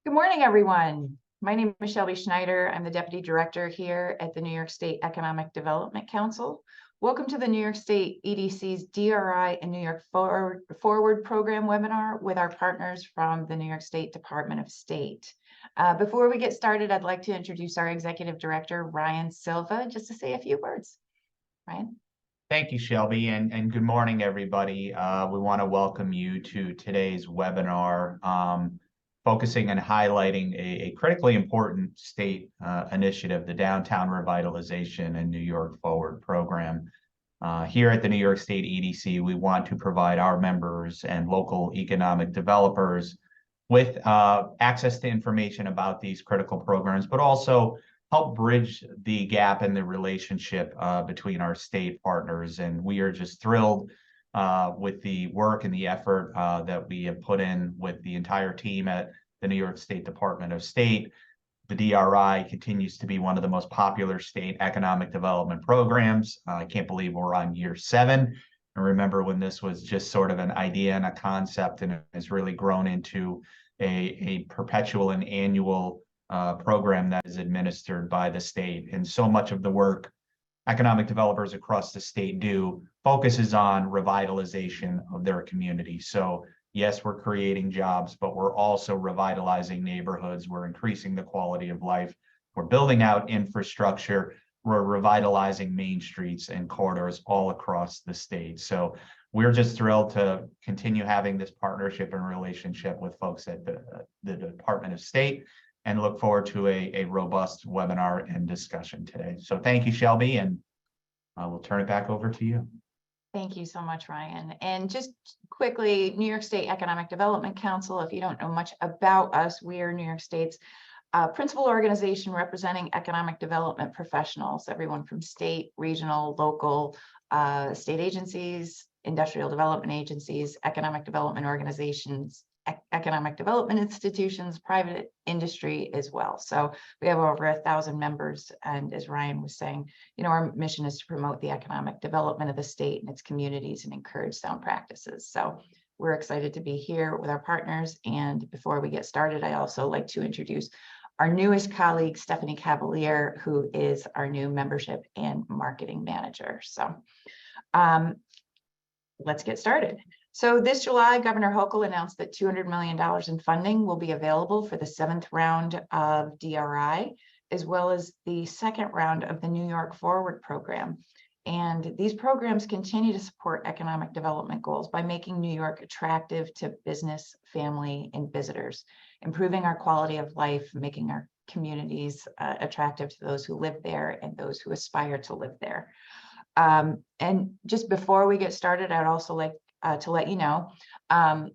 Good morning, everyone. My name is Shelby Schneider. I'm the Deputy Director here at the New York State Economic Development Council. Welcome to the New York State EDC's DRI and New York Forward Program webinar with our partners from the New York State Department of State. Before we get started, I'd like to introduce our Executive Director, Ryan Silva, just to say a few words. Ryan. Thank you, Shelby, and good morning, everybody. We want to welcome you to today's webinar, focusing and highlighting a critically important state initiative, the Downtown Revitalization and New York Forward program. Here at the New York State EDC, we want to provide our members and local economic developers with access to information about these critical programs, but also help bridge the gap in the relationship between our state partners. And we are just thrilled with the work and the effort that we have put in with the entire team at the New York State Department of State. The DRI continues to be one of the most popular state economic development programs. I can't believe we're on year 7. And remember when this was just sort of an idea and a concept, and it has really grown into a perpetual and annual program that is administered by the state. And so much of the work economic developers across the state do focuses on revitalization of their community. So yes, we're creating jobs, but we're also revitalizing neighborhoods. We're increasing the quality of life. We're building out infrastructure. We're revitalizing main streets and corridors all across the state. So we're just thrilled to continue having this partnership and relationship with folks at the Department of State, and look forward to a robust webinar and discussion today. So thank you, Shelby, and we'll turn it back over to you. Thank you so much, Ryan. And just quickly, New York State Economic Development Council, if you don't know much about us, we are New York State's principal organization representing economic development professionals, everyone from state, regional, local, state agencies, industrial development agencies, economic development organizations, economic development institutions, private industry as well. So we have over 1,000 members. And as Ryan was saying, our mission is to promote the economic development of the state and its communities and encourage sound practices. So we're excited to be here with our partners. And before we get started, I also like to introduce our newest colleague, Stephanie Cavalier, who is our new membership and marketing manager. So let's get started. So this July, Governor Hochul announced that $200 million in funding will be available for the 7th round of DRI, as well as the 2nd round of the New York Forward program. And these programs continue to support economic development goals by making New York attractive to business, family, and visitors, improving our quality of life, making our communities attractive to those who live there and those who aspire to live there. And just before we get started, I'd also like to let you know,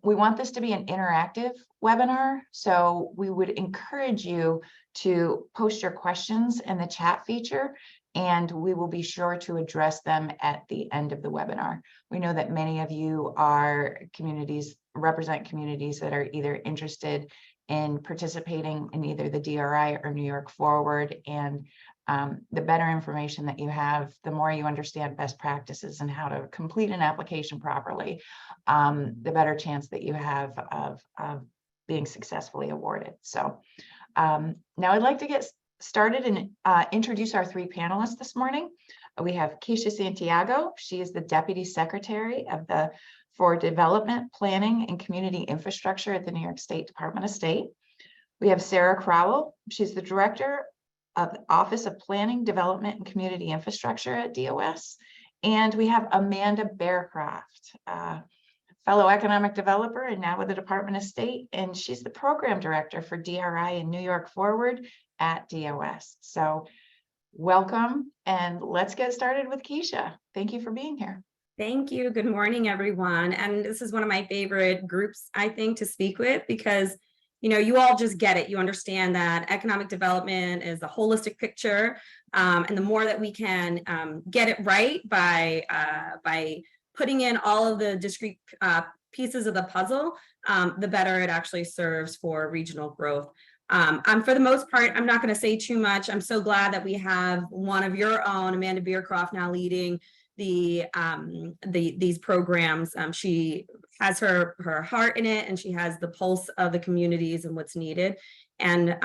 we want this to be an interactive webinar. So we would encourage you to post your questions in the chat feature, and we will be sure to address them at the end of the webinar. We know that many of you are represent communities that are either interested in participating in either the DRI or New York Forward, and the better information that you have, the more you understand best practices and how to complete an application properly, the better chance that you have of being successfully awarded. So now I'd like to get started and introduce our 3 panelists this morning. We have Keisha Santiago. She is the Deputy Secretary for Development, Planning, and Community Infrastructure at the New York State Department of State. We have Sarah Crowell. She's the Director of the Office of Planning, Development, and Community Infrastructure at DOS. And we have Amanda Bearcroft, fellow economic developer and now with the Department of State, and she's the Program Director for DRI and New York Forward at DOS. So welcome, and let's get started with Keisha. Thank you for being here. Thank you. Good morning, everyone. And this is one of my favorite groups, I think, to speak with, because you all just get it. You understand that economic development is a holistic picture. And the more that we can get it right by putting in all of the discrete pieces of the puzzle, the better it actually serves for regional growth. For the most part, I'm not going to say too much. I'm so glad that we have one of your own, Amanda Bearcroft, now leading these programs. She has her heart in it, and she has the pulse of the communities and what's needed. And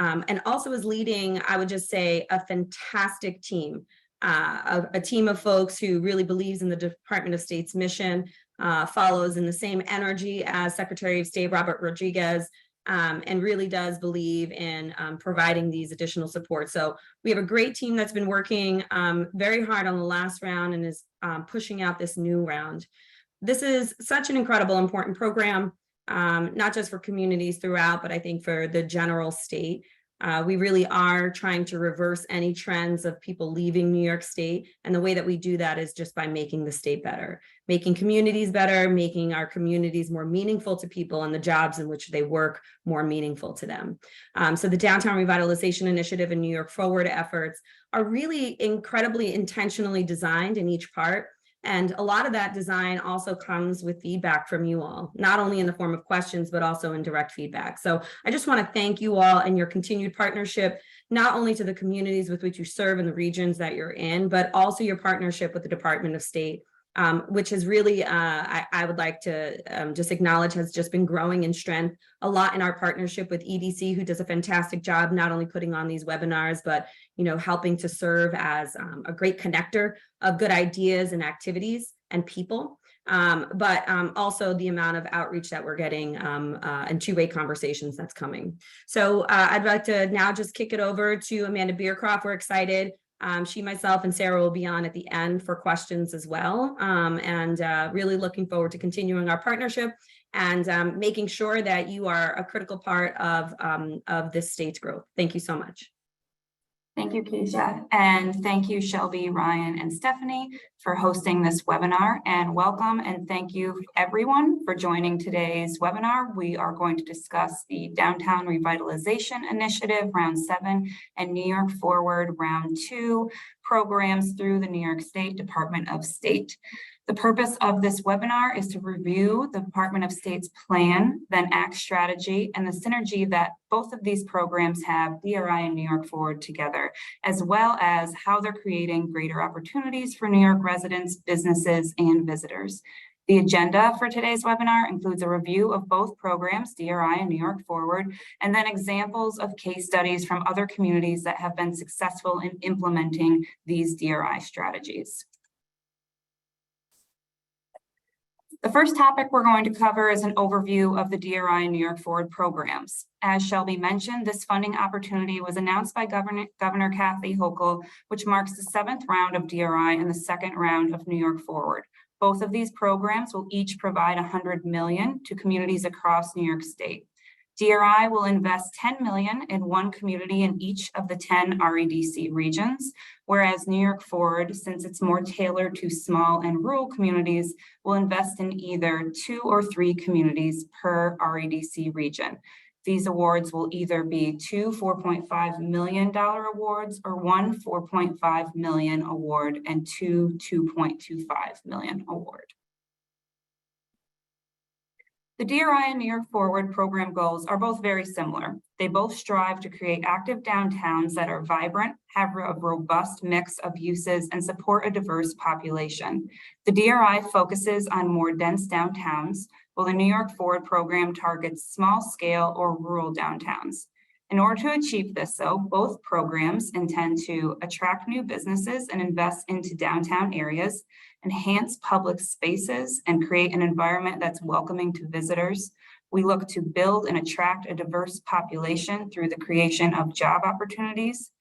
also is leading, I would just say, a fantastic team, a team of folks who really believes in the Department of State's mission, follows in the same energy as Secretary of State Robert Rodriguez, and really does believe in providing these additional support. So we have a great team that's been working very hard on the last round and is pushing out this new round. This is such an incredible, important program, not just for communities throughout, but I think for the general state. We really are trying to reverse any trends of people leaving New York State. And the way that we do that is just by making the state better, making communities better, making our communities more meaningful to people and the jobs in which they work more meaningful to them. So the Downtown Revitalization Initiative and New York Forward efforts are really incredibly intentionally designed in each part. And a lot of that design also comes with feedback from you all, not only in the form of questions, but also in direct feedback. So I just want to thank you all and your continued partnership, not only to the communities with which you serve and the regions that you're in, but also your partnership with the Department of State, which has really, I would like to just acknowledge, has just been growing in strength a lot in our partnership with EDC, who does a fantastic job, not only putting on these webinars, but helping to serve as a great connector of good ideas and activities and people, but also the amount of outreach that we're getting and two-way conversations that's coming. So I'd like to now just kick it over to Amanda Beercroft. We're excited. She, myself, and Sarah will be on at the end for questions as well, and really looking forward to continuing our partnership and making sure that you are a critical part of this state's growth. Thank you so much. Thank you, Keisha, and thank you, Shelby, Ryan, and Stephanie for hosting this webinar, and welcome and thank you everyone for joining today's webinar. We are going to discuss the Downtown Revitalization Initiative Round 7 and New York Forward Round 2 programs through the New York State Department of State. The purpose of this webinar is to review the Department of State's plan, then act strategy, and the synergy that both of these programs have, DRI and New York Forward, together, as well as how they're creating greater opportunities for New York residents, businesses, and visitors. The agenda for today's webinar includes a review of both programs, DRI and New York Forward, and then examples of case studies from other communities that have been successful in implementing these DRI strategies. The first topic we're going to cover is an overview of the DRI and New York Forward programs. As Shelby mentioned, this funding opportunity was announced by Governor Kathy Hochul, which marks the 7th round of DRI and the 2nd round of New York Forward. Both of these programs will each provide $100 million to communities across New York State. DRI will invest $10 million in one community in each of the 10 REDC regions, whereas New York Forward, since it's more tailored to small and rural communities, will invest in either 2 or 3 communities per REDC region. These awards will either be 2 $4.5 million awards or 1 $4.5 million award and 2 $2.25 million award. The DRI and New York Forward program goals are both very similar. They both strive to create active downtowns that are vibrant, have a robust mix of uses, and support a diverse population. The DRI focuses on more dense downtowns, while the New York Forward program targets small-scale or rural downtowns. In order to achieve this, though, both programs intend to attract new businesses and invest into downtown areas, enhance public spaces, and create an environment that's welcoming to visitors. We look to build and attract a diverse population through the creation of job opportunities,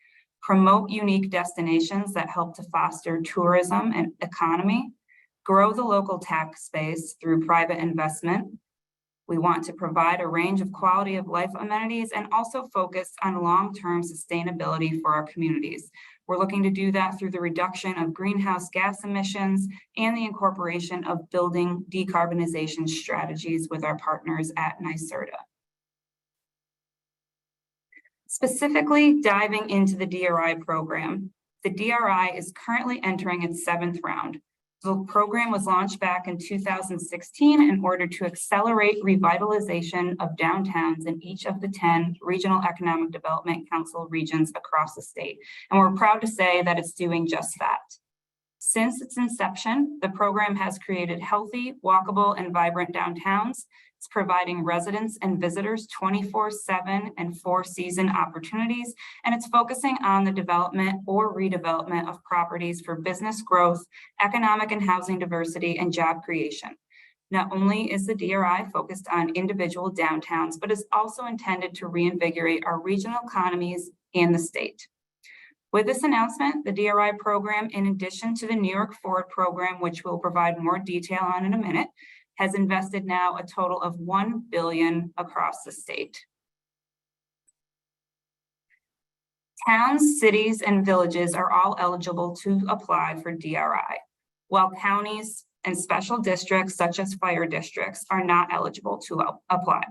promote unique destinations that help to foster tourism and economy, grow the local tax base through private investment. We want to provide a range of quality of life amenities and also focus on long-term sustainability for our communities. We're looking to do that through the reduction of greenhouse gas emissions and the incorporation of building decarbonization strategies with our partners at NYSERDA. Specifically diving into the DRI program, the DRI is currently entering its 7th round. The program was launched back in 2016 in order to accelerate revitalization of downtowns in each of the 10 Regional Economic Development Council regions across the state. And we're proud to say that it's doing just that. Since its inception, the program has created healthy, walkable, and vibrant downtowns. It's providing residents and visitors 24/7 and 4-season opportunities, and it's focusing on the development or redevelopment of properties for business growth, economic and housing diversity, and job creation. Not only is the DRI focused on individual downtowns, but is also intended to reinvigorate our regional economies and the state. With this announcement, the DRI program, in addition to the New York Forward program, which we'll provide more detail on in a minute, has invested now a total of $1 billion across the state. Towns, cities, and villages are all eligible to apply for DRI, while counties and special districts such as fire districts are not eligible to apply.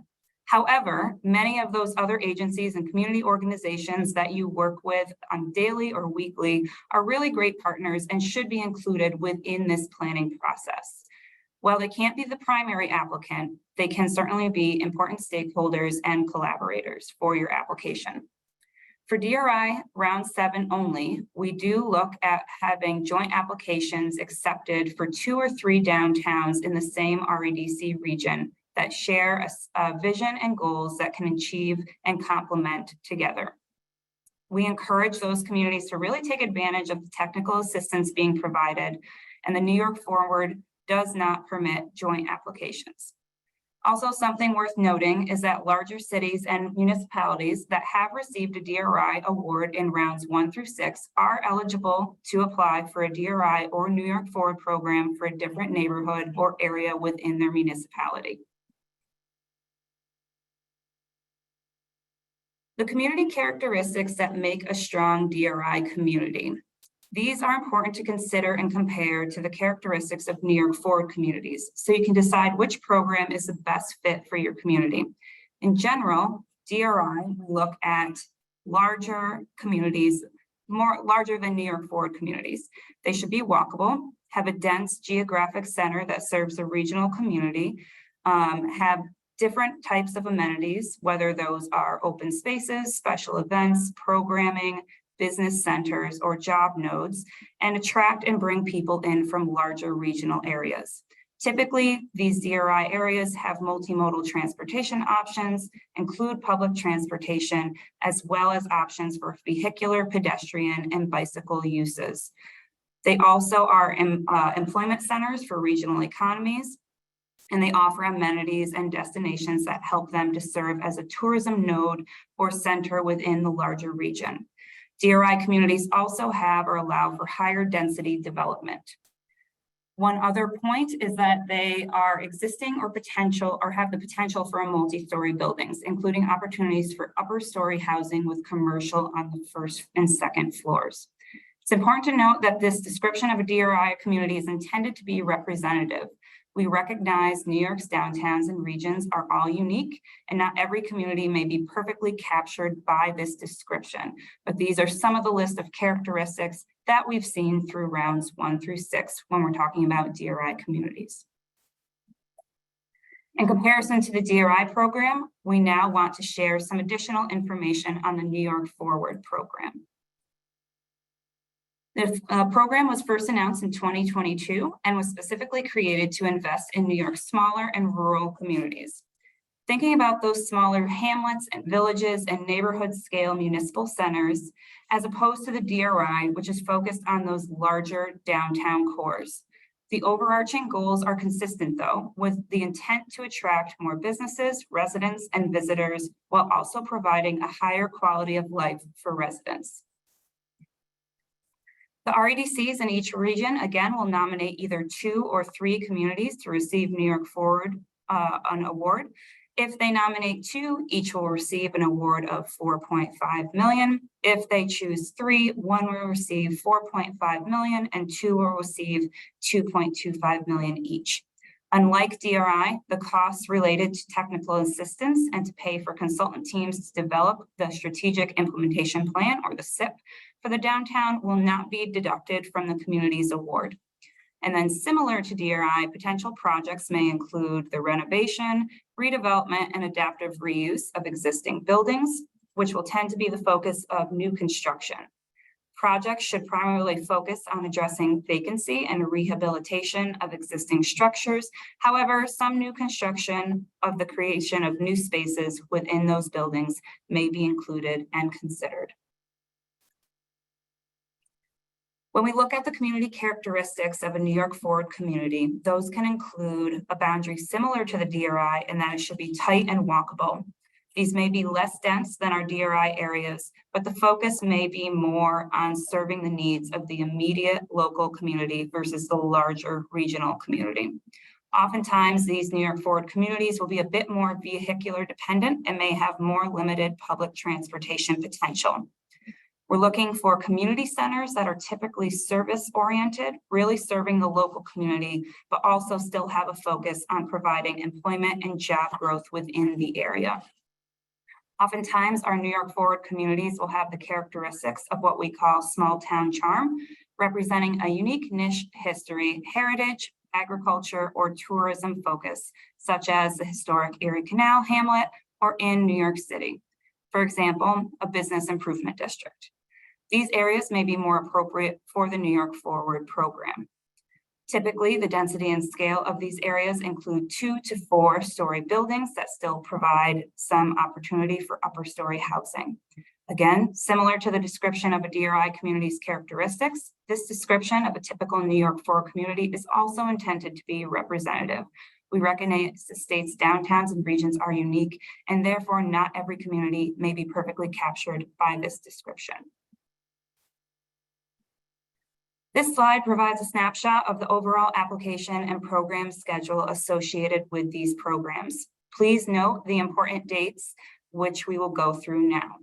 However, many of those other agencies and community organizations that you work with on daily or weekly are really great partners and should be included within this planning process. While they can't be the primary applicant, they can certainly be important stakeholders and collaborators for your application. For DRI round 7 only, we do look at having joint applications accepted for 2 or 3 downtowns in the same REDC region that share a vision and goals that can achieve and complement together. We encourage those communities to really take advantage of the technical assistance being provided, and the New York Forward does not permit joint applications. Also, something worth noting is that larger cities and municipalities that have received a DRI award in rounds 1 through 6 are eligible to apply for a DRI or New York Forward program for a different neighborhood or area within their municipality. The community characteristics that make a strong DRI community. These are important to consider and compare to the characteristics of New York Forward communities, so you can decide which program is the best fit for your community. In general, DRI, we look at larger communities, larger than New York Forward communities. They should be walkable, have a dense geographic center that serves the regional community, have different types of amenities, whether those are open spaces, special events, programming, business centers, or job nodes, and attract and bring people in from larger regional areas. Typically, these DRI areas have multimodal transportation options, include public transportation, as well as options for vehicular, pedestrian, and bicycle uses. They also are employment centers for regional economies, and they offer amenities and destinations that help them to serve as a tourism node or center within the larger region. DRI communities also have or allow for higher density development. One other point is that they are existing or have the potential for multi-story buildings, including opportunities for upper story housing with commercial on the 1st and 2nd floors. It's important to note that this description of a DRI community is intended to be representative. We recognize New York's downtowns and regions are all unique, and not every community may be perfectly captured by this description, but these are some of the list of characteristics that we've seen through rounds 1 through 6 when we're talking about DRI communities. In comparison to the DRI program, we now want to share some additional information on the New York Forward program. The program was first announced in 2022 and was specifically created to invest in New York's smaller and rural communities. Thinking about those smaller hamlets and villages and neighborhood scale municipal centers, as opposed to the DRI, which is focused on those larger downtown cores. The overarching goals are consistent though, with the intent to attract more businesses, residents, and visitors, while also providing a higher quality of life for residents. The REDCs in each region, again, will nominate either 2 or 3 communities to receive New York Forward an award. If they nominate 2, each will receive an award of $4.5 million. If they choose 3, 1 will receive $4.5 million and 2 will receive $2.25 million each. Unlike DRI, the costs related to technical assistance and to pay for consultant teams to develop the Strategic Implementation Plan, or the SIP, for the downtown will not be deducted from the community's award. And then similar to DRI, potential projects may include the renovation, redevelopment, and adaptive reuse of existing buildings, which will tend to be the focus of new construction. Projects should primarily focus on addressing vacancy and rehabilitation of existing structures. However, some new construction of the creation of new spaces within those buildings may be included and considered. When we look at the community characteristics of a New York Forward community, those can include a boundary similar to the DRI in that it should be tight and walkable. These may be less dense than our DRI areas, but the focus may be more on serving the needs of the immediate local community versus the larger regional community. Oftentimes, these New York Forward communities will be a bit more vehicular dependent and may have more limited public transportation potential. We're looking for community centers that are typically service-oriented, really serving the local community, but also still have a focus on providing employment and job growth within the area. Oftentimes, our New York Forward communities will have the characteristics of what we call small town charm, representing a unique niche history, heritage, agriculture, or tourism focus, such as the historic Erie Canal Hamlet or in New York City. For example, a business improvement district. These areas may be more appropriate for the New York Forward program. Typically, the density and scale of these areas include 2 to 4 story buildings that still provide some opportunity for upper story housing. Again, similar to the description of a DRI community's characteristics, this description of a typical New York Forward community is also intended to be representative. We recognize the state's downtowns and regions are unique, and therefore not every community may be perfectly captured by this description. This slide provides a snapshot of the overall application and program schedule associated with these programs. Please note the important dates, which we will go through now.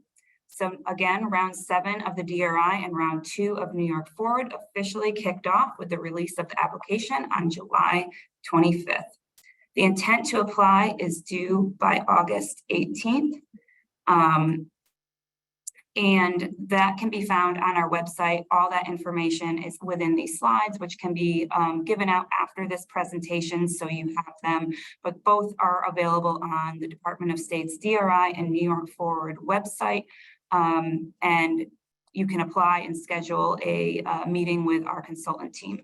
So again, round 7 of the DRI and round 2 of New York Forward officially kicked off with the release of the application on July 25th. The intent to apply is due by August 18th. And that can be found on our website. All that information is within these slides, which can be given out after this presentation, so you have them, but both are available on the Department of State's DRI and New York Forward website. And you can apply and schedule a meeting with our consultant team.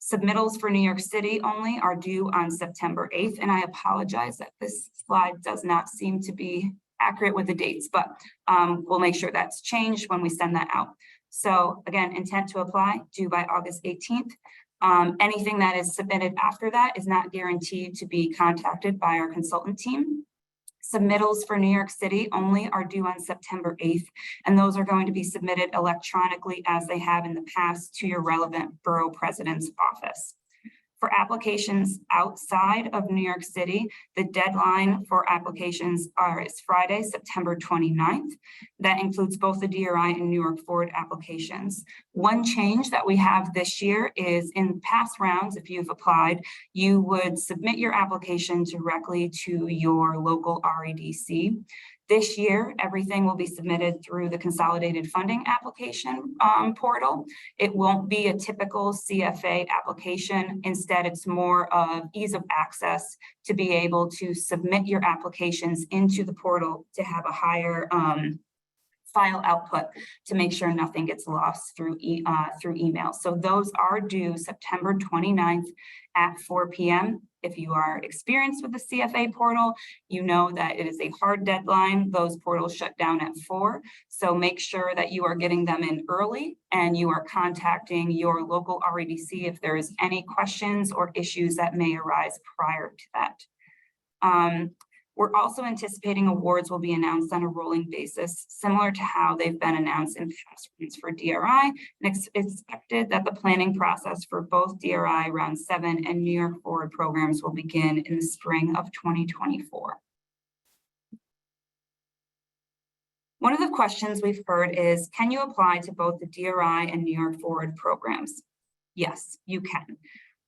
Submittals for New York City only are due on September 8th, and I apologize that this slide does not seem to be accurate with the dates, but we'll make sure that's changed when we send that out. So again, intent to apply due by August 18th. Anything that is submitted after that is not guaranteed to be contacted by our consultant team. Submittals for New York City only are due on September 8th, and those are going to be submitted electronically as they have in the past to your relevant borough president's office. For applications outside of New York City, the deadline for applications is Friday, September 29th. That includes both the DRI and New York Forward applications. One change that we have this year is in past rounds, if you've applied, you would submit your application directly to your local REDC. This year, everything will be submitted through the Consolidated Funding Application portal. It won't be a typical CFA application. Instead, it's more of ease of access to be able to submit your applications into the portal to have a higher file output to make sure nothing gets lost through email. So those are due September 29th at 4 p.m. If you are experienced with the CFA portal, you know that it is a hard deadline. Those portals shut down at 4. So make sure that you are getting them in early and you are contacting your local REDC if there is any questions or issues that may arise prior to that. We're also anticipating awards will be announced on a rolling basis, similar to how they've been announced in past rounds for DRI. And it's expected that the planning process for both DRI Round 7 and New York Forward programs will begin in the spring of 2024. One of the questions we've heard is, can you apply to both the DRI and New York Forward programs? Yes, you can.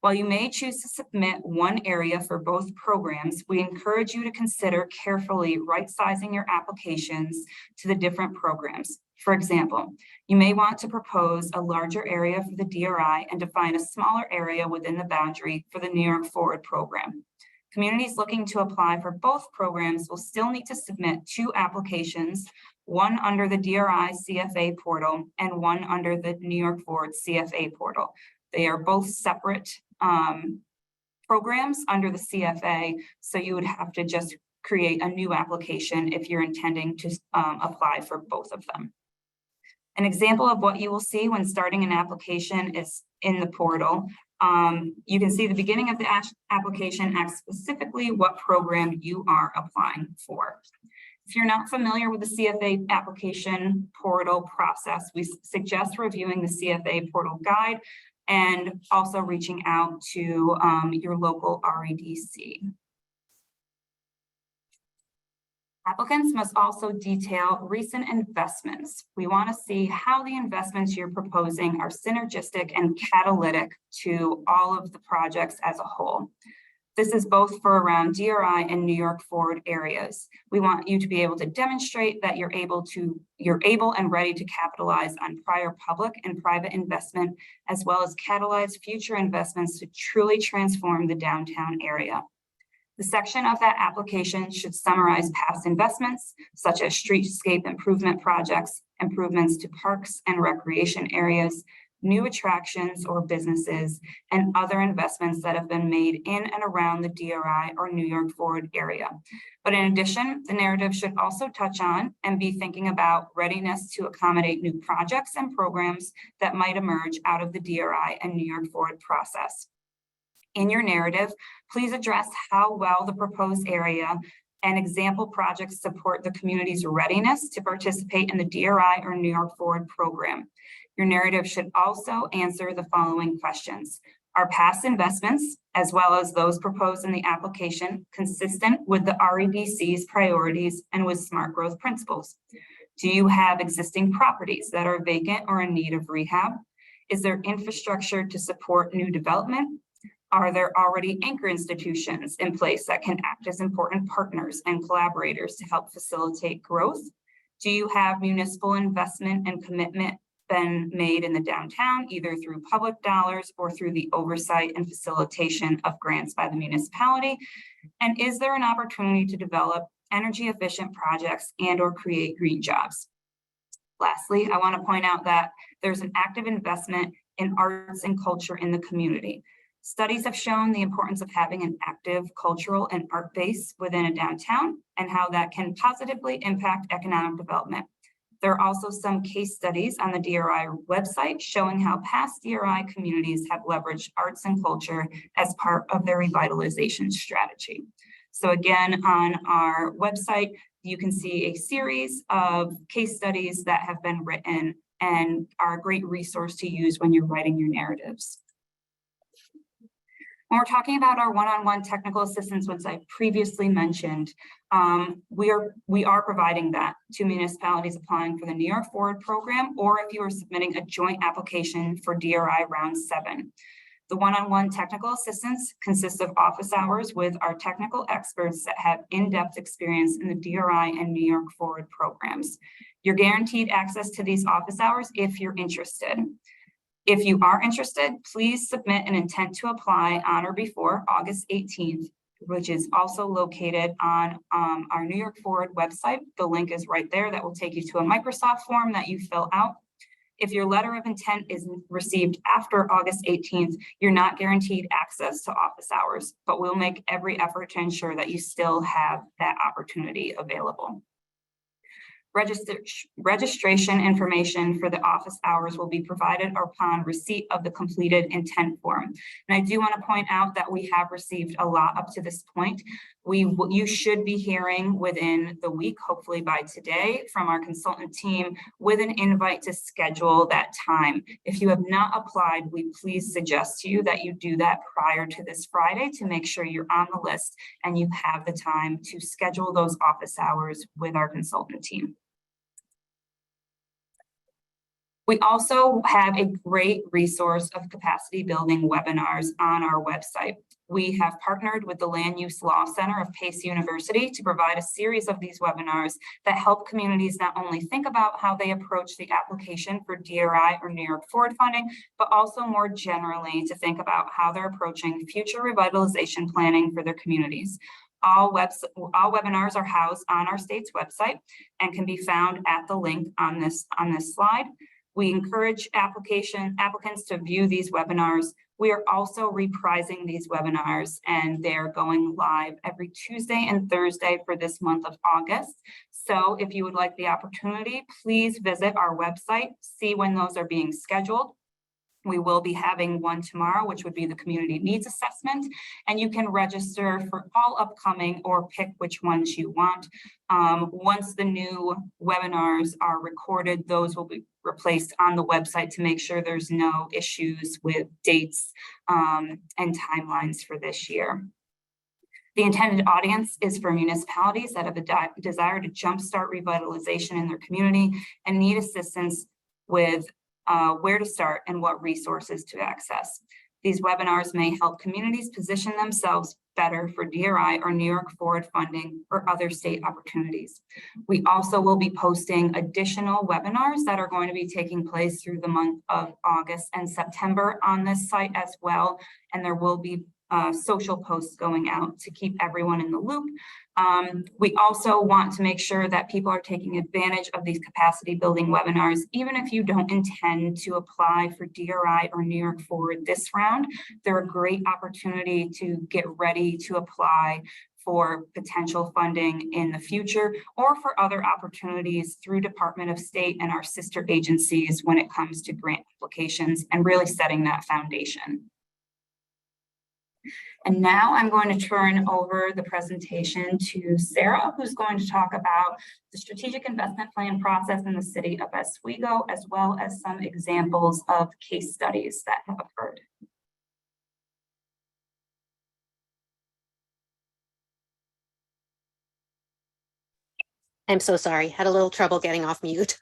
While you may choose to submit one area for both programs, we encourage you to consider carefully right-sizing your applications to the different programs. For example, you may want to propose a larger area for the DRI and define a smaller area within the boundary for the New York Forward program. Communities looking to apply for both programs will still need to submit 2 applications, one under the DRI CFA portal and one under the New York Forward CFA portal. They are both separate programs under the CFA, so you would have to just create a new application if you're intending to apply for both of them. An example of what you will see when starting an application is in the portal. You can see the beginning of the application asks specifically what program you are applying for. If you're not familiar with the CFA application portal process, we suggest reviewing the CFA portal guide and also reaching out to your local REDC. Applicants must also detail recent investments. We want to see how the investments you're proposing are synergistic and catalytic to all of the projects as a whole. This is both for around DRI and New York Forward areas. We want you to be able to demonstrate that you're able and ready to capitalize on prior public and private investment, as well as catalyze future investments to truly transform the downtown area. The section of that application should summarize past investments, such as streetscape improvement projects, improvements to parks and recreation areas, new attractions or businesses, and other investments that have been made in and around the DRI or New York Forward area. But in addition, the narrative should also touch on and be thinking about readiness to accommodate new projects and programs that might emerge out of the DRI and New York Forward process. In your narrative, please address how well the proposed area and example projects support the community's readiness to participate in the DRI or New York Forward program. Your narrative should also answer the following questions. Are past investments, as well as those proposed in the application, consistent with the REDC's priorities and with smart growth principles? Do you have existing properties that are vacant or in need of rehab? Is there infrastructure to support new development? Are there already anchor institutions in place that can act as important partners and collaborators to help facilitate growth? Do you have municipal investment and commitment been made in the downtown, either through public dollars or through the oversight and facilitation of grants by the municipality? And is there an opportunity to develop energy efficient projects and or create green jobs? Lastly, I want to point out that there's an active investment in arts and culture in the community. Studies have shown the importance of having an active cultural and art base within a downtown and how that can positively impact economic development. There are also some case studies on the DRI website showing how past DRI communities have leveraged arts and culture as part of their revitalization strategy. So again, on our website, you can see a series of case studies that have been written and are a great resource to use when you're writing your narratives. When we're talking about our one-on-one technical assistance, which I previously mentioned, we are providing that to municipalities applying for the New York Forward program, or if you are submitting a joint application for DRI round 7. The one-on-one technical assistance consists of office hours with our technical experts that have in-depth experience in the DRI and New York Forward programs. You're guaranteed access to these office hours if you're interested. If you are interested, please submit an intent to apply on or before August 18th, which is also located on our New York Forward website. The link is right there. That will take you to a Microsoft form that you fill out. If your letter of intent is received after August 18th, you're not guaranteed access to office hours, but we'll make every effort to ensure that you still have that opportunity available. Registration information for the office hours will be provided upon receipt of the completed intent form. And I do want to point out that we have received a lot up to this point. You should be hearing within the week, hopefully by today, from our consultant team with an invite to schedule that time. If you have not applied, we please suggest to you that you do that prior to this Friday to make sure you're on the list and you have the time to schedule those office hours with our consultant team. We also have a great resource of capacity building webinars on our website. We have partnered with the Land Use Law Center of Pace University to provide a series of these webinars that help communities not only think about how they approach the application for DRI or New York Forward funding, but also more generally to think about how they're approaching future revitalization planning for their communities. All webinars are housed on our state's website and can be found at the link on this slide. We encourage applicants to view these webinars. We are also reprising these webinars, and they're going live every Tuesday and Thursday for this month of August. So if you would like the opportunity, please visit our website, see when those are being scheduled. We will be having one tomorrow, which would be the community needs assessment, and you can register for all upcoming or pick which ones you want. Once the new webinars are recorded, those will be replaced on the website to make sure there's no issues with dates and timelines for this year. The intended audience is for municipalities that have a desire to jumpstart revitalization in their community and need assistance with where to start and what resources to access. These webinars may help communities position themselves better for DRI or New York Forward funding or other state opportunities. We also will be posting additional webinars that are going to be taking place through the month of August and September on this site as well. And there will be social posts going out to keep everyone in the loop. We also want to make sure that people are taking advantage of these capacity building webinars, even if you don't intend to apply for DRI or New York Forward this round. They're a great opportunity to get ready to apply for potential funding in the future or for other opportunities through Department of State and our sister agencies when it comes to grant applications and really setting that foundation. And now I'm going to turn over the presentation to Sarah, who's going to talk about the strategic investment plan process in the city of Oswego, as well as some examples of case studies that have occurred. I'm so sorry, had a little trouble getting off mute.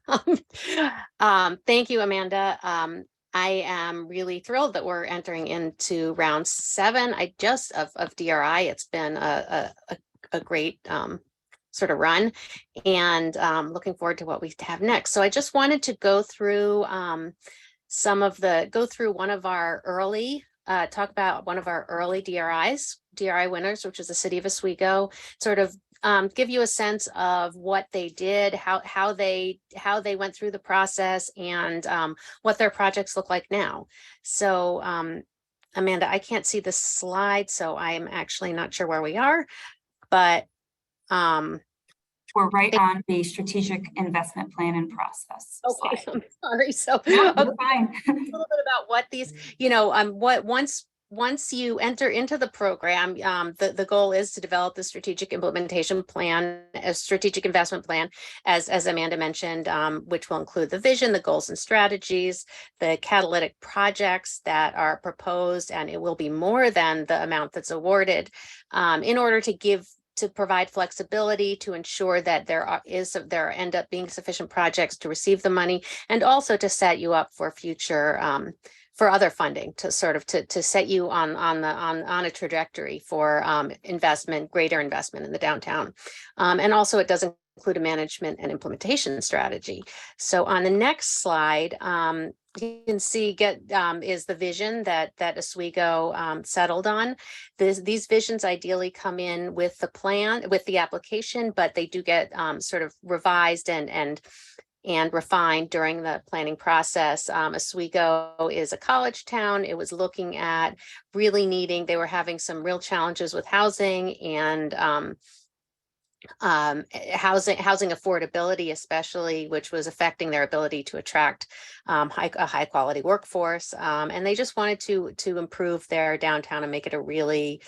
Thank you, Amanda. I am really thrilled that we're entering into round 7. Of DRI. It's been a great sort of run, and looking forward to what we have next. So I just wanted to go through one of our early talk about one of our early DRI winners, which is the city of Oswego. Sort of give you a sense of what they did, how they went through the process, and what their projects look like now. So Amanda, I can't see the slide, so I'm actually not sure where we are, but we're right on the strategic investment plan and process. Okay, I'm sorry. So no, okay, fine. a little bit about what these, what once you enter into the program, the goal is to develop the strategic implementation plan, a strategic investment plan, as Amanda mentioned, which will include the vision, the goals and strategies, the catalytic projects that are proposed, and it will be more than the amount that's awarded, in order to provide flexibility to ensure that there end up being sufficient projects to receive the money, and also to set you up for future for other funding, to sort of to set you on a trajectory for greater investment in the downtown. And also it does include a management and implementation strategy. So on the next slide, you can see is the vision that Oswego settled on. These visions ideally come in with the plan, with the application, but they do get sort of revised and refined during the planning process. Oswego is a college town. It was looking at they were having some real challenges with housing and housing affordability, especially, which was affecting their ability to attract a high quality workforce. And they just wanted to improve their downtown and make it a really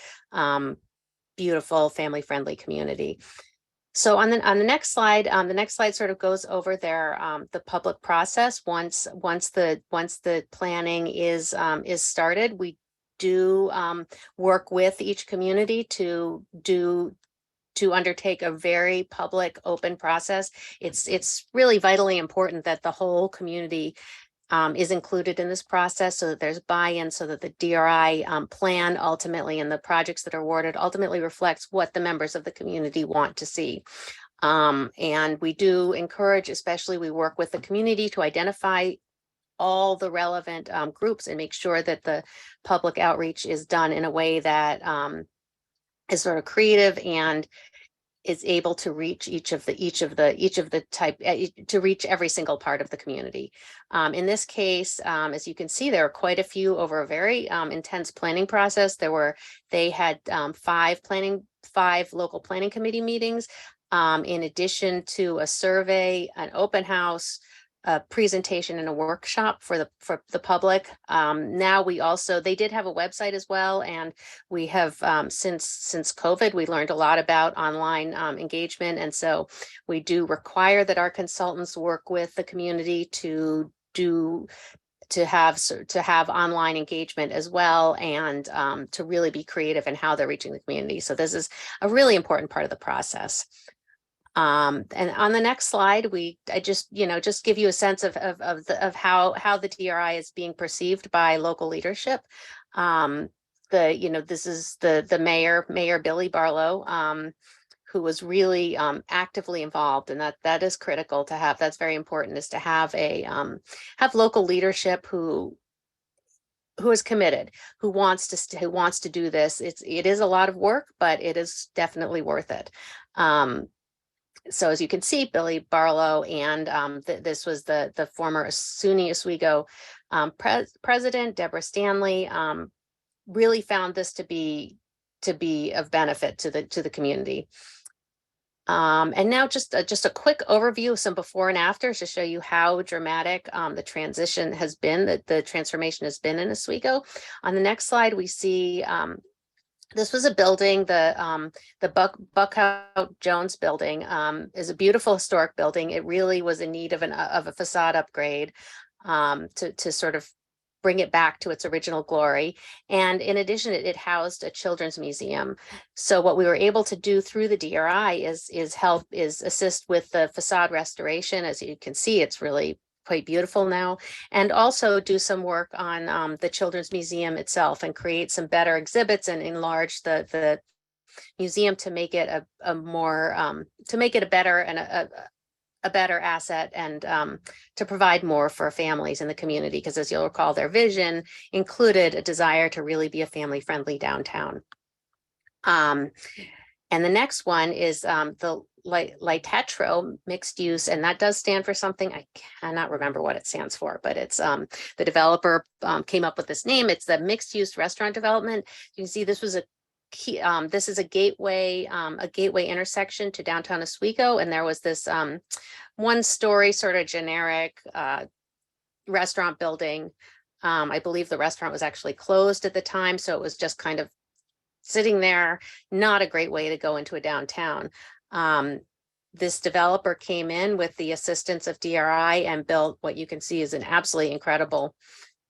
beautiful, family friendly community. So on the next slide, sort of goes over the public process. Once the planning is started, we do work with each community to undertake a very public, open process. It's really vitally important that the whole community is included in this process so that there's buy-in, so that the DRI plan ultimately and the projects that are awarded ultimately reflects what the members of the community want to see. And we do encourage, especially we work with the community to identify all the relevant groups and make sure that the public outreach is done in a way that is sort of creative and is able to reach to reach every single part of the community. In this case, as you can see, there are quite a few over a very intense planning process. They had 5 local planning committee meetings, in addition to a survey, an open house, a presentation and a workshop for the public. Now they did have a website as well, and we have since COVID, we learned a lot about online engagement, and so we do require that our consultants work with the community to have online engagement as well, and to really be creative in how they're reaching the community. So this is a really important part of the process. And on the next slide, I just give you a sense of how the DRI is being perceived by local leadership. This is the Mayor Billy Barlow, who was really actively involved, and that is critical to have. That's very important, is to have have local leadership who is committed, who wants to do this. It is a lot of work, but it is definitely worth it. So as you can see, Billy Barlow and this was the former SUNY Oswego president, Deborah Stanley, really found this to be of benefit to the community. And now just a quick overview of some before and afters to show you how dramatic the transition has been, the transformation has been in Oswego. On the next slide, we see this was a building, the Buckhout Jones building is a beautiful historic building. It really was in need of a facade upgrade to sort of bring it back to its original glory. And in addition, it housed a children's museum. So what we were able to do through the DRI is assist with the facade restoration. As you can see, it's really quite beautiful now, and also do some work on the Children's Museum itself and create some better exhibits and enlarge the museum to make it a better and a better asset, and to provide more for families in the community, because as you'll recall, their vision included a desire to really be a family-friendly downtown. And the next one is the Litetro mixed use, and that does stand for something. I cannot remember what it stands for, but it's the developer came up with this name. It's the mixed use restaurant development. You can see this was a key, this is a gateway intersection to downtown Oswego, and there was this 1-story sort of generic restaurant building. I believe the restaurant was actually closed at the time, so it was just kind of sitting there, not a great way to go into a downtown. This developer came in with the assistance of DRI and built what you can see is an absolutely incredible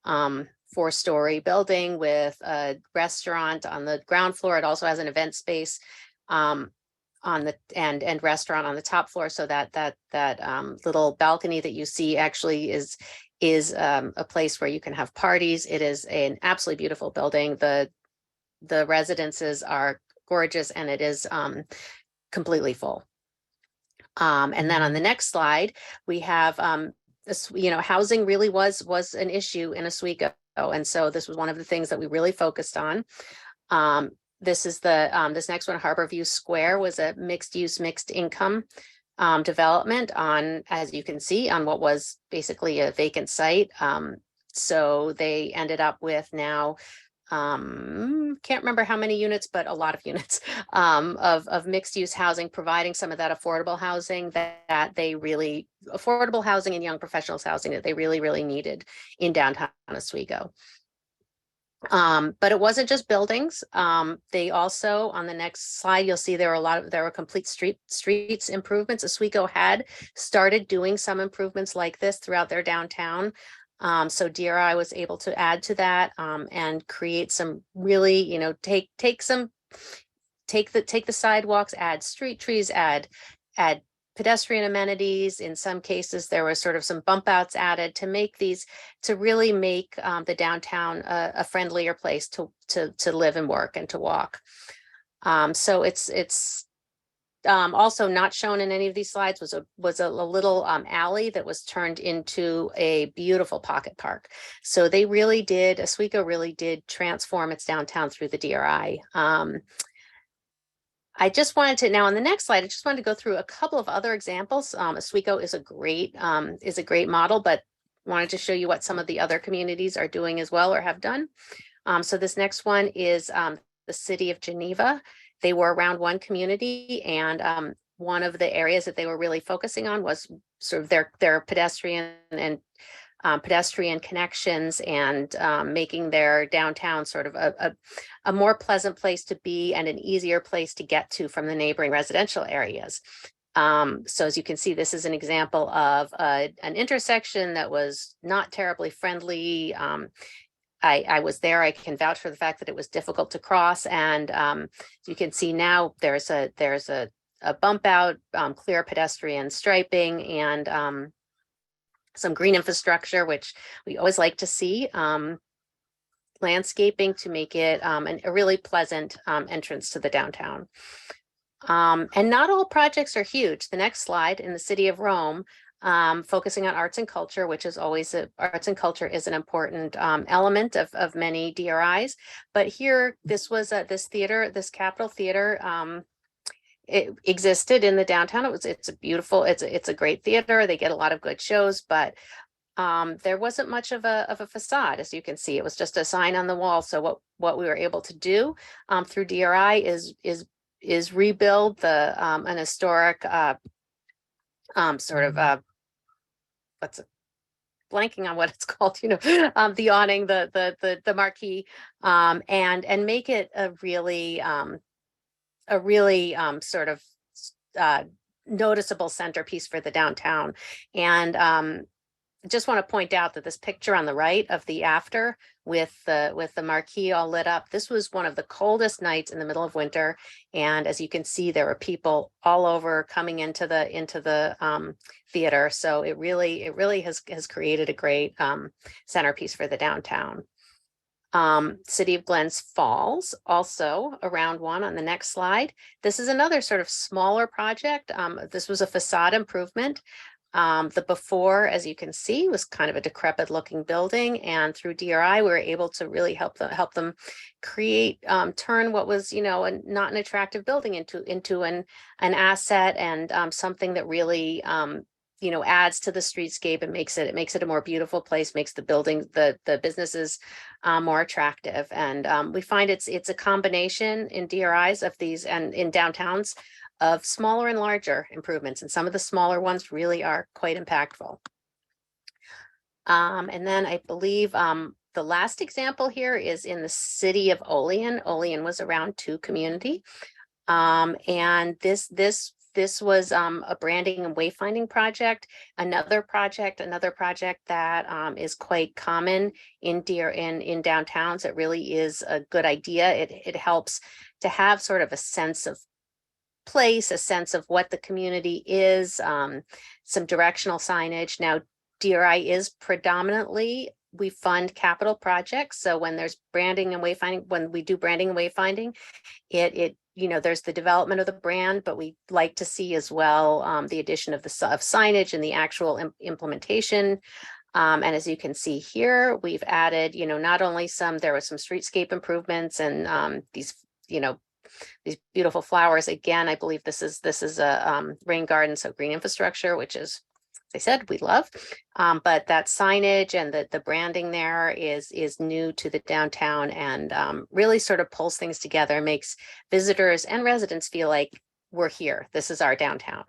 4-story building with a restaurant on the ground floor. It also has an event space on the and restaurant on the top floor. So that little balcony that you see actually is a place where you can have parties. It is an absolutely beautiful building. The residences are gorgeous, and it is completely full. And then on the next slide, we have this, housing really was an issue in Oswego. And so this was one of the things that we really focused on. This is this next one, Harborview Square, was a mixed use, mixed income development on, as you can see, on what was basically a vacant site. So they ended up with now, can't remember how many units, but a lot of units of mixed use housing, providing some of that affordable housing affordable housing and young professionals housing that they really, really needed in downtown Oswego. But it wasn't just buildings. They also, on the next slide, you'll see there were complete streets improvements. Oswego had started doing some improvements like this throughout their downtown. So DRI was able to add to that and create some really, take the sidewalks, add street trees, add pedestrian amenities. In some cases, there was sort of some bump outs added to make these, to really make the downtown a friendlier place to live and work and to walk. So it's also not shown in any of these slides was a little alley that was turned into a beautiful pocket park. So they really did, Oswego really did transform its downtown through the DRI. I just wanted to, now on the next slide, I just wanted to go through a couple of other examples. Oswego is a great model, but wanted to show you what some of the other communities are doing as well or have done. So this next one is the city of Geneva. They were around one community, and one of the areas that they were really focusing on was sort of their pedestrian and pedestrian connections, and making their downtown sort of a more pleasant place to be and an easier place to get to from the neighboring residential areas. So as you can see, this is an example of an intersection that was not terribly friendly. I was there. I can vouch for the fact that it was difficult to cross, and you can see now there's a bump out, clear pedestrian striping, and some green infrastructure, which we always like to see, landscaping to make it a really pleasant entrance to the downtown. And not all projects are huge. The next slide, in the city of Rome, focusing on arts and culture, which is always arts and culture is an important element of many DRIs. But here, this was this theater, this Capitol Theater. It existed in the downtown. It's a beautiful, it's a great theater. They get a lot of good shows, but there wasn't much of a facade, as you can see. It was just a sign on the wall. So what we were able to do through DRI is rebuild the an historic sort of blanking on what it's called, the awning, the marquee, and make it a really sort of noticeable centerpiece for the downtown. And just want to point out that this picture on the right of the after with the marquee all lit up, this was one of the coldest nights in the middle of winter. And as you can see, there were people all over coming into the theater. So it really has created a great centerpiece for the downtown. City of Glens Falls, also around one on the next slide. This is another sort of smaller project. This was a facade improvement. The before, as you can see, was kind of a decrepit looking building, and through DRI, we were able to really help them create, turn what was, not an attractive building into an asset, and something that really, adds to the streetscape and makes it a more beautiful place, makes the building, the businesses more attractive. And we find it's a combination in DRIs of these, and in downtowns, of smaller and larger improvements, and some of the smaller ones really are quite impactful. And then I believe the last example here is in the city of Olean. Olean was around two community, and this was a branding and wayfinding project. Another project that is quite common in downtowns. It really is a good idea. It helps to have sort of a sense of place, a sense of what the community is, some directional signage. Now, DRI is predominantly, we fund capital projects. So when there's branding and wayfinding, when we do branding and wayfinding, there's the development of the brand, but we like to see as well the addition of signage and the actual implementation. And as you can see here, we've added, not only there was some streetscape improvements and these beautiful flowers. Again, I believe this is a rain garden, so green infrastructure, which is, as I said, we love. But that signage and the branding there is new to the downtown, and really sort of pulls things together, makes visitors and residents feel like we're here. This is our downtown.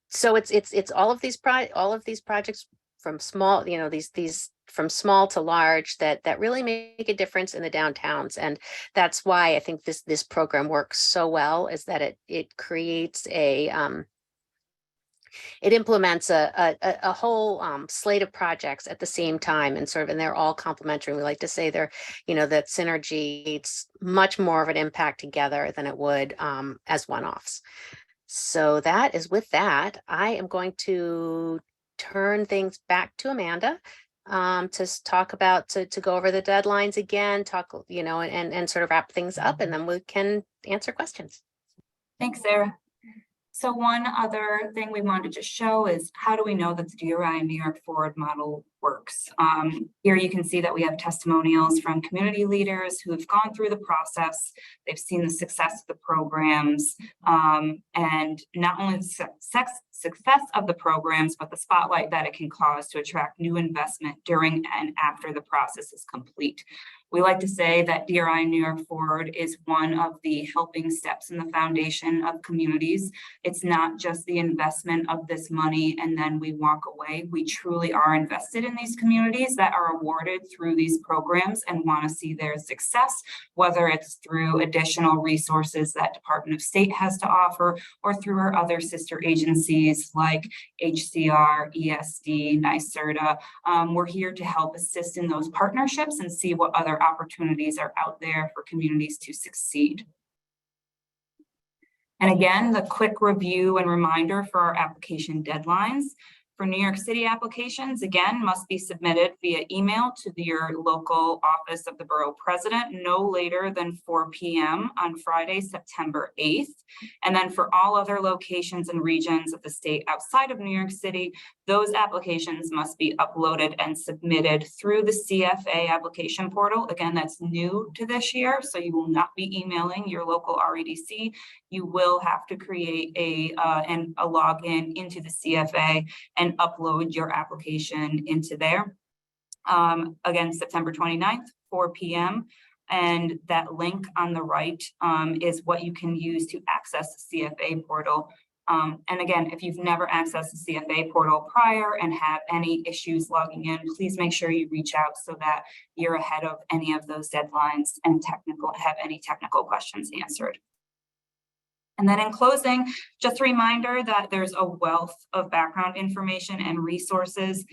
So it's all of these projects from small, these from small to large that really make a difference in the downtowns. And that's why I think this program works so well, is that it creates it implements a whole slate of projects at the same time, and they're all complementary. We like to say that synergy, it's much more of an impact together than it would as one-offs. So that is with that, I am going to turn things back to Amanda talk about, to go over the deadlines again, talk, and sort of wrap things up, and then we can answer questions. Thanks, Sarah. So one other thing we wanted to show is how do we know that the DRI and New York Forward model works? Here you can see that we have testimonials from community leaders who have gone through the process. They've seen the success of the programs, and not only the success of the programs, but the spotlight that it can cause to attract new investment during and after the process is complete. We like to say that DRI and New York Forward is one of the helping steps in the foundation of communities. It's not just the investment of this money and then we walk away. We truly are invested in these communities that are awarded through these programs and want to see their success, whether it's through additional resources that Department of State has to offer or through our other sister agencies like HCR, ESD, NYSERDA. We're here to help assist in those partnerships and see what other opportunities are out there for communities to succeed. And again, the quick review and reminder for our application deadlines. For New York City applications, again, must be submitted via email to your local office of the borough president no later than 4 p.m. on Friday, September 8th. And then for all other locations and regions of the state outside of New York City, those applications must be uploaded and submitted through the CFA application portal. Again, that's new to this year, so you will not be emailing your local REDC. You will have to create a login into the CFA and upload your application into there. Again, September 29th, 4 p.m. And that link on the right is what you can use to access the CFA portal. And again, if you've never accessed the CFA portal prior and have any issues logging in, please make sure you reach out so that you're ahead of any of those deadlines and have any technical questions answered. And then in closing, just a reminder that there's a wealth of background information and resources.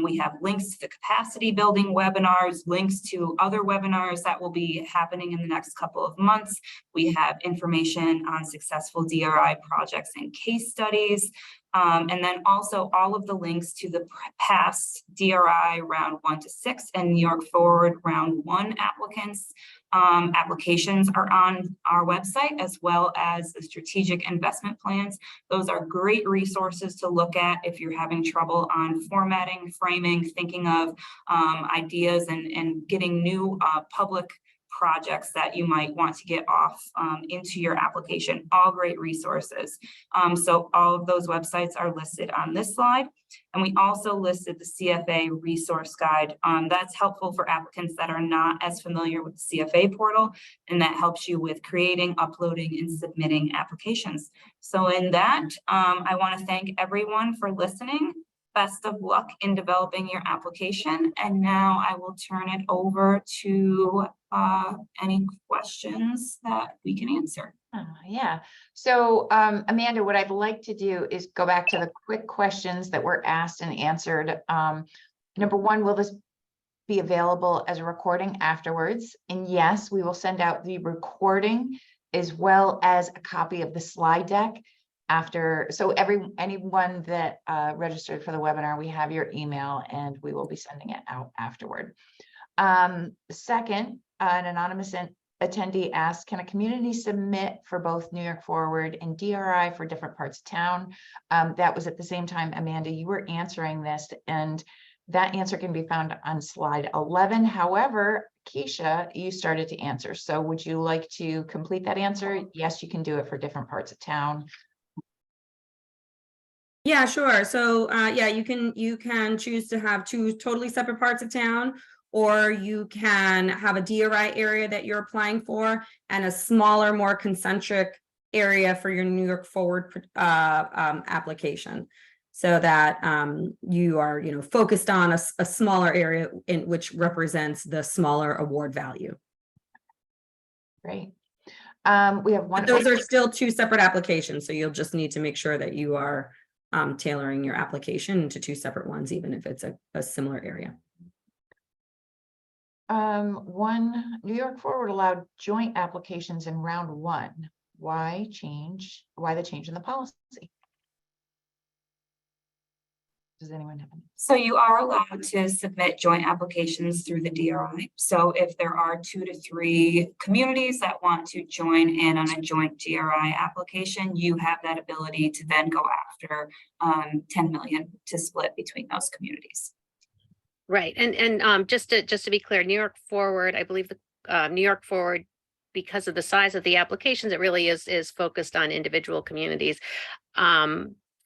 We have links to the capacity building webinars, links to other webinars that will be happening in the next couple of months. We have information on successful DRI projects and case studies. And then also all of the links to the past DRI round 1 to 6 and New York Forward round 1 applicants. Applications are on our website, as well as the strategic investment plans. Those are great resources to look at if you're having trouble on formatting, framing, thinking of ideas and getting new public projects that you might want to get off into your application. All great resources. So all of those websites are listed on this slide. And we also listed the CFA resource guide. That's helpful for applicants that are not as familiar with the CFA portal, and that helps you with creating, uploading, and submitting applications. So in that, I want to thank everyone for listening. Best of luck in developing your application. And now I will turn it over to any questions that we can answer. Yeah. So Amanda, what I'd like to do is go back to the quick questions that were asked and answered. Number one, will this be available as a recording afterwards? And yes, we will send out the recording as well as a copy of the slide deck after. So anyone that registered for the webinar, we have your email and we will be sending it out afterward. Second, an anonymous attendee asked, can a community submit for both New York Forward and DRI for different parts of town? That was at the same time, Amanda, you were answering this, and that answer can be found on slide 11. However, Keisha, you started to answer. So would you like to complete that answer? Yes, you can do it for different parts of town. Yeah, sure. So yeah, you can choose to have 2 totally separate parts of town, or you can have a DRI area that you're applying for and a smaller, more concentric area for your New York Forward application, so that you are focused on a smaller area in which represents the smaller award value. Great. We have one. But those are still 2 separate applications, so you'll just need to make sure that you are tailoring your application into 2 separate ones, even if it's a similar area. One, New York Forward allowed joint applications in round 1. why the change in the policy? Does anyone have any? So you are allowed to submit joint applications through the DRI. So if there are 2 to 3 communities that want to join in on a joint DRI application, you have that ability to then go after 10 million to split between those communities. Right, and just to be clear, New York Forward, I believe the New York Forward, because of the size of the applications, it really is focused on individual communities.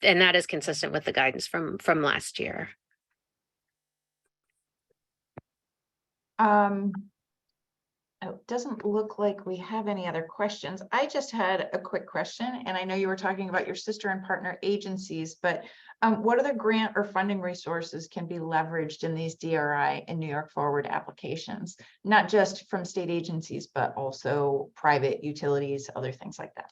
And that is consistent with the guidance from last year. It doesn't look like we have any other questions. I just had a quick question, and I know you were talking about your sister and partner agencies, but what other grant or funding resources can be leveraged in these DRI and New York Forward applications? Not just from state agencies, but also private utilities, other things like that.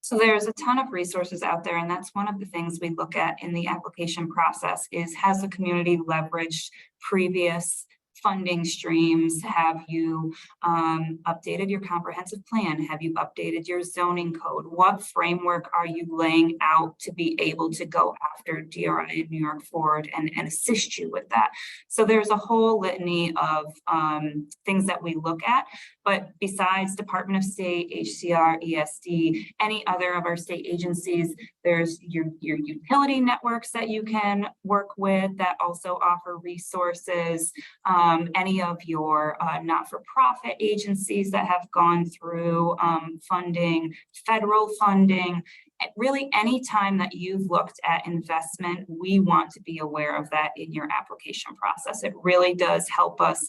So there's a ton of resources out there, and that's one of the things we look at in the application process is, has the community leveraged previous funding streams? Have you updated your comprehensive plan? Have you updated your zoning code? What framework are you laying out to be able to go after DRI and New York Forward and assist you with that? So there's a whole litany of things that we look at. But besides Department of State, HCR, ESD, any other of our state agencies, there's your utility networks that you can work with that also offer resources. Any of your not-for-profit agencies that have gone through funding, federal funding. Really, any time that you've looked at investment, we want to be aware of that in your application process. It really does help us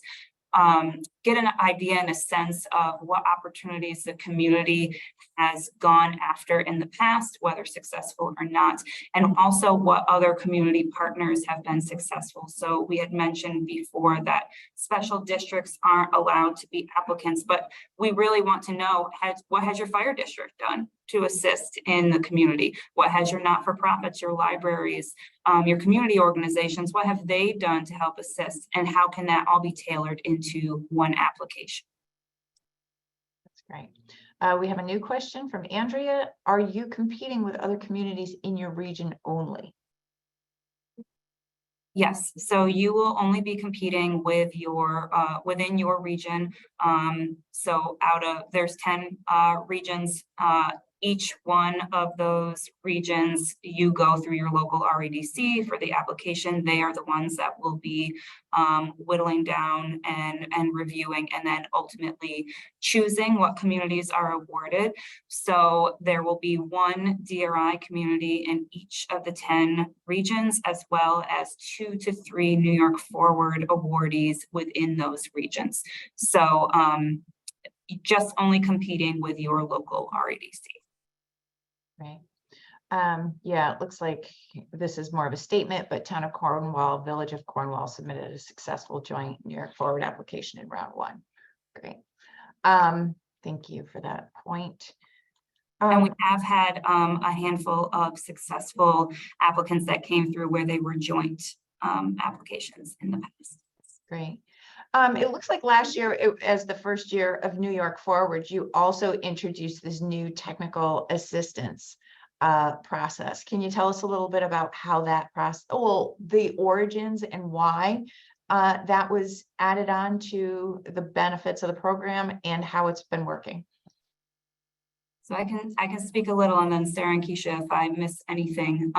get an idea and a sense of what opportunities the community has gone after in the past, whether successful or not, and also what other community partners have been successful. So we had mentioned before that special districts aren't allowed to be applicants, but we really want to know what has your fire district done to assist in the community? What has your not-for-profits, your libraries, your community organizations, what have they done to help assist? And how can that all be tailored into one application? That's great. We have a new question from Andrea. Are you competing with other communities in your region only? Yes, so you will only be competing with your within your region. So there's 10 regions. Each one of those regions, you go through your local REDC for the application. They are the ones that will be whittling down and reviewing, and then ultimately choosing what communities are awarded. So there will be one DRI community in each of the 10 regions, as well as 2 to 3 New York Forward awardees within those regions. So just only competing with your local REDC. Right. Yeah, it looks like this is more of a statement, but Town of Cornwall, Village of Cornwall submitted a successful joint New York Forward application in round 1. Great. Thank you for that point. And we have had a handful of successful applicants that came through where they were joint applications in the past. Great. It looks like last year, as the first year of New York Forward, you also introduced this new technical assistance process. Can you tell us a little bit about how that process, the origins and why that was added on to the benefits of the program and how it's been working? So I can speak a little, and then Sarah and Keisha, if I miss anything,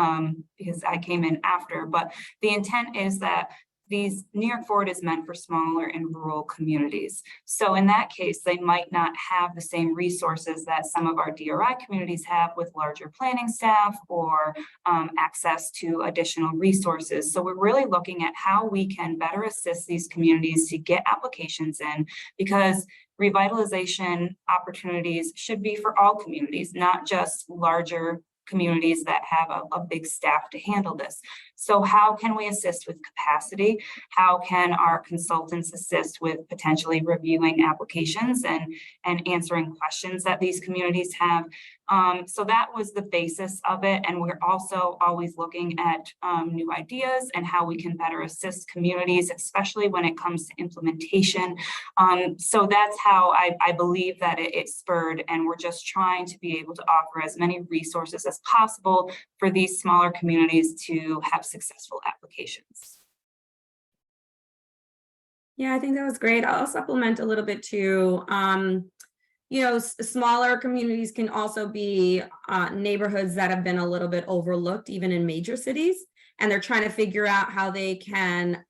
because I came in after. But the intent is that these New York Forward is meant for smaller and rural communities. So in that case, they might not have the same resources that some of our DRI communities have with larger planning staff or access to additional resources. So we're really looking at how we can better assist these communities to get applications in, because revitalization opportunities should be for all communities, not just larger communities that have a big staff to handle this. So how can we assist with capacity? How can our consultants assist with potentially reviewing applications and answering questions that these communities have? So that was the basis of it. And we're also always looking at new ideas and how we can better assist communities, especially when it comes to implementation. So that's how I believe that it spurred, and we're just trying to be able to offer as many resources as possible for these smaller communities to have successful applications. Yeah, I think that was great. I'll supplement a little bit too. You know, smaller communities can also be neighborhoods that have been a little bit overlooked, even in major cities, and they're trying to figure out how they can,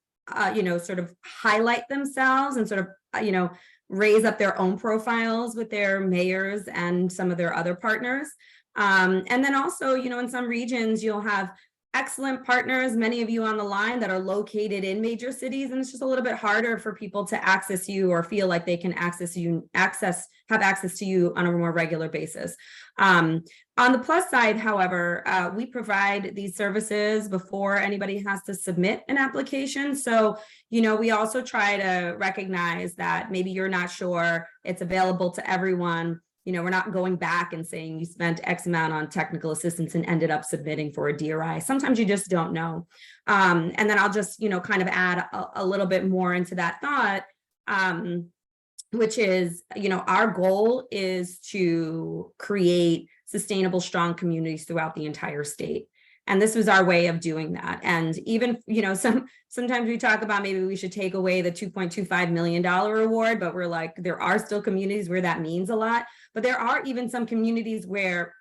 you know, sort of highlight themselves and sort of, you know, raise up their own profiles with their mayors and some of their other partners. And then also, you know, in some regions, you'll have excellent partners, many of you on the line that are located in major cities, and it's just a little bit harder for people to access you or feel like they can have access to you on a more regular basis. On the plus side, however, we provide these services before anybody has to submit an application. So, you know, we also try to recognize that maybe you're not sure it's available to everyone. You know, we're not going back and saying you spent X amount on technical assistance and ended up submitting for a DRI. Sometimes you just don't know. And then I'll just, you know, kind of add a little bit more into that thought, which is, you know, our goal is to create sustainable, strong communities throughout the entire state. And this was our way of doing that. And even, you know, sometimes we talk about maybe we should take away the $2.25 million award, but we're like, there are still communities where that means a lot. But there are even some communities where,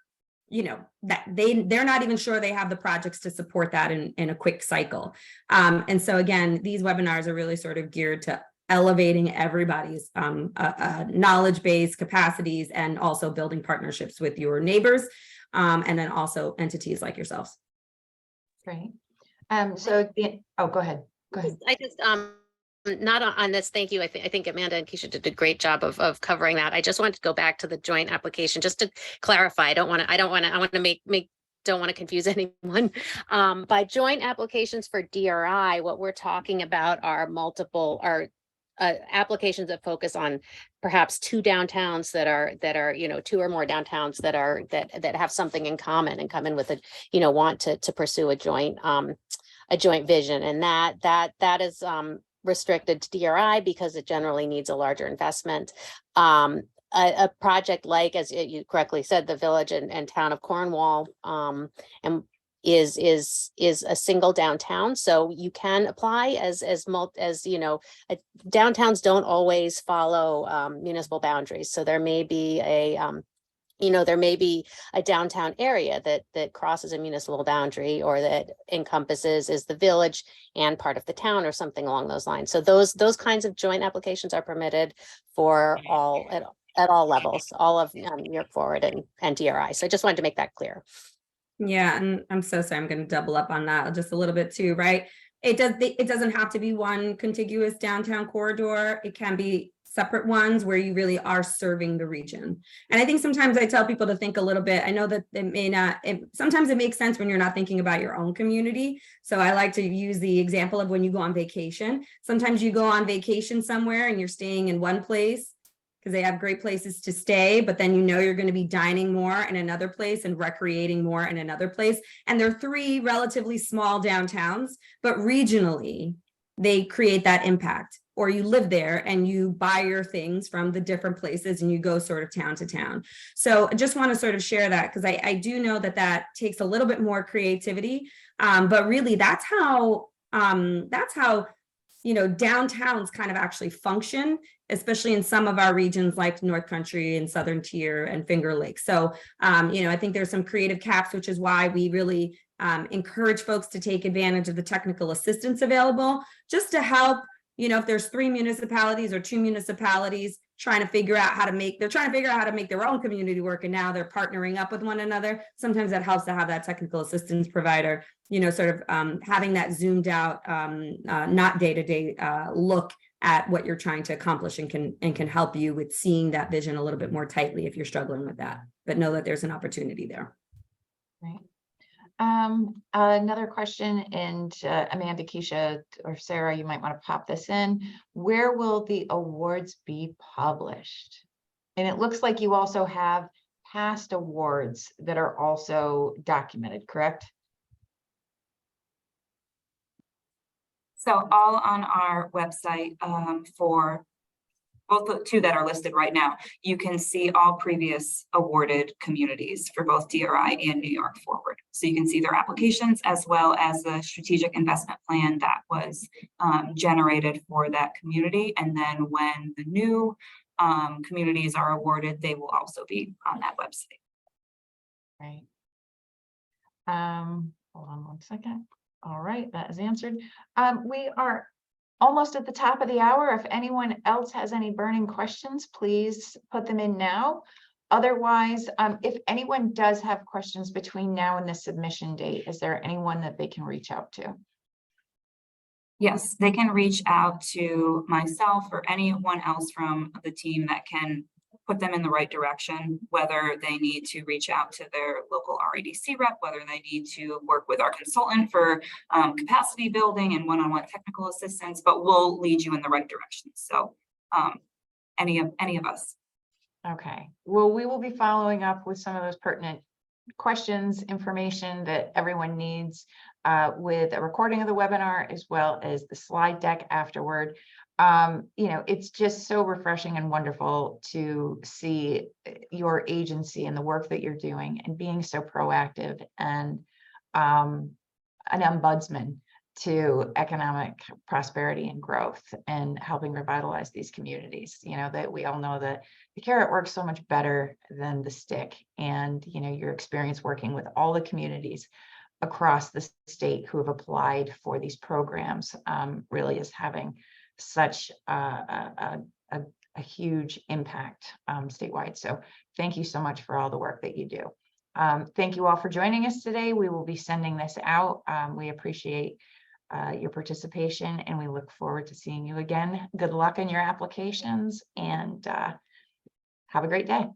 you know, that they're not even sure they have the projects to support that in a quick cycle. And so again, these webinars are really sort of geared to elevating everybody's knowledge base, capacities, and also building partnerships with your neighbors, and then also entities like yourselves. Great. So go ahead. Go ahead. I just not on this. Thank you. I think Amanda and Keisha did a great job of covering that. I just wanted to go back to the joint application just to clarify. I want to confuse anyone. By joint applications for DRI, what we're talking about are applications that focus on perhaps two downtowns that are you know, two or more downtowns that have something in common and come in with a, you know, want to pursue a joint vision, and that is restricted to DRI because it generally needs a larger investment. A project like, as you correctly said, the village and town of Cornwall, and is a single downtown, so you can apply as you know, downtowns don't always follow municipal boundaries, so there may be a downtown area that crosses a municipal boundary or that encompasses is the village and part of the town or something along those lines. So those kinds of joint applications are permitted for at all levels, all of New York Forward and DRI. So I just wanted to make that clear. Yeah, and I'm so sorry, I'm going to double up on that just a little bit too, right? It doesn't have to be one contiguous downtown corridor. It can be separate ones where you really are serving the region. And I think sometimes I tell people to think a little bit. I know that it may not, sometimes it makes sense when you're not thinking about your own community. So I like to use the example of when you go on vacation. Sometimes you go on vacation somewhere and you're staying in one place because they have great places to stay, but then you know you're going to be dining more in another place and recreating more in another place. And they're three relatively small downtowns, but regionally, they create that impact. Or you live there and you buy your things from the different places and you go sort of town to town. So I just want to sort of share that because I do know that takes a little bit more creativity, but really that's how you know, downtowns kind of actually function, especially in some of our regions like North Country and Southern Tier and Finger Lakes. So, you know, I think there's some creative caps, which is why we really encourage folks to take advantage of the technical assistance available just to help, you know, if there's 3 municipalities or 2 municipalities trying to figure out how to make their own community work, and now they're partnering up with one another. Sometimes that helps to have that technical assistance provider, you know, sort of having that zoomed out, not day-to-day look at what you're trying to accomplish, and can help you with seeing that vision a little bit more tightly if you're struggling with that. But know that there's an opportunity there. Right. Another question, and Amanda, Keisha, or Sarah, you might want to pop this in. Where will the awards be published? And it looks like you also have past awards that are also documented, correct? So all on our website for both the two that are listed right now, you can see all previous awarded communities for both DRI and New York Forward. So you can see their applications as well as the strategic investment plan that was generated for that community. And then when the new communities are awarded, they will also be on that website. Right. Hold on one second. All right, that is answered. We are almost at the top of the hour. If anyone else has any burning questions, please put them in now. Otherwise, if anyone does have questions between now and the submission date, is there anyone that they can reach out to? Yes, they can reach out to myself or anyone else from the team that can put them in the right direction, whether they need to reach out to their local REDC rep, whether they need to work with our consultant for capacity building and one-on-one technical assistance, but we'll lead you in the right direction. So any of us. Okay, well, we will be following up with some of those pertinent questions, information that everyone needs with a recording of the webinar, as well as the slide deck afterward. You know, it's just so refreshing and wonderful to see your agency and the work that you're doing and being so proactive and an ombudsman to economic prosperity and growth and helping revitalize these communities. You know, that we all know that the carrot works so much better than the stick. And, you know, your experience working with all the communities across the state who have applied for these programs really is having such a huge impact statewide. So thank you so much for all the work that you do. Thank you all for joining us today. We will be sending this out. We appreciate your participation, and we look forward to seeing you again. Good luck in your applications, and have a great day.